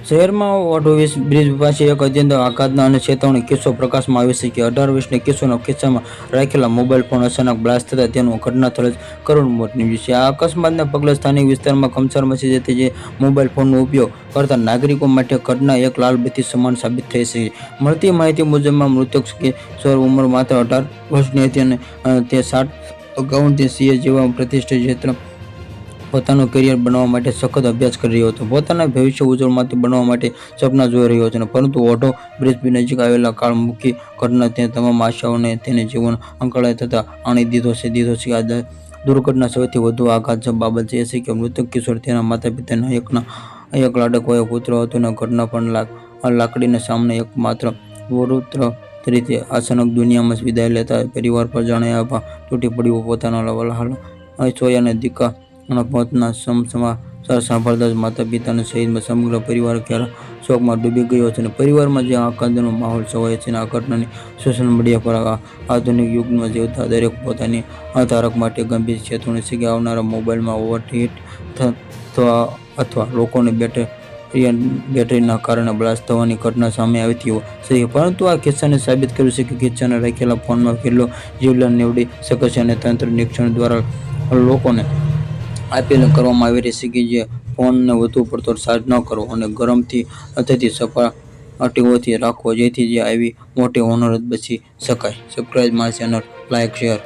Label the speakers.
Speaker 1: શહેરમાં ઓવરબ્રિજ પાસે એક અત્યંત આઘાતના અને ચેતવણી કિસ્સો પ્રકાશમાં આવ્યો છે કે 18 વર્ષની કિશોરના ખિસ્સામાં રાખેલા મોબાઈલ ફોન અચાનક બ્લાસ્ટ થતાં તેનું ઘટનાસ્થળે જ કરુણ મોત નીપજ્યું છે. આ અકસ્માતના પગલે સ્થાનિક વિસ્તારમાં ખમસાર મચી જતી જે મોબાઈલ ફોનનો ઉપયોગ કરતા નાગરિકો માટે ઘટના એક લાલબત્તી સમાન સાબિત થઈ છે. મળતી માહિતી મુજબ મૃતક કિશોર ઉંમર માત્ર 18 વર્ષની હતી અને તે 60 અગાઉથી સીએ જેવા પ્રતિષ્ઠિત ક્ષેત્ર પોતાનું કરિયર બનાવવા માટે સખત અભ્યાસ કરી રહ્યો હતો. પોતાના ભવિષ્ય ઉજ્જવળમાંથી બનાવવા માટે સપના જોઈ રહ્યો હતો, પરંતુ ઓઢો બ્રિજ નજીક આવેલા કાળમુખી ઘટના તે તમામ આશાઓને તેને જીવન અંકળાય થતા આણી દીધો છે. આ દુર્ઘટના સૌથી વધુ આઘાતજનક બાબત એ છે કે મૃતક કિશોર તેના માતા પિતાના એક લાડકવાયો પુત્ર હતો અને ઘટના પણ લાકડીના સામે એકમાત્ર વૃદ્ધ તરીકે અચાનક દુનિયામાં વિદાય લેતા પરિવાર પર જાણે આભા તૂટી પડ્યું. પોતાના વહાલા સોયાના દીકરાના મોતના સમાચાર સાંભળતા જ માતા પિતાના સહિત સમગ્ર પરિવાર ઘેરા શોકમાં ડૂબી ગયો છે અને પરિવારમાં જે આકાંતનો માહોલ છવાયો છે. આ ઘટનાની સોશિયલ મીડિયા પર આધુનિક યુગમાં જીવતા દરેક પોતાની ધારક માટે ગંભીર ચેતવણી છે કે આવનારા મોબાઈલમાં ઓવરહીટ થવા અથવા લોકોને બેટરીના કારણે બ્લાસ્ટ થવાની ઘટના સામે આવતી છે. પરંતુ આ કિસ્સાને સાબિત કર્યું છે કે ખિસ્સામાં રાખેલા ફોનમાં કેટલો જીવલેણ નીવડી શકે છે અને તંત્ર નિરીક્ષણ દ્વારા લોકોને અપીલ કરવામાં આવી રહી છે કે જે ફોનને વધુ પડતો ચાર્જ ન કરવો અને ગરમથી થતી સપાટીઓથી રાખવો, જેથી આવી મોટી હોનારત બચી શકાય. Subscribe my channel, like, share.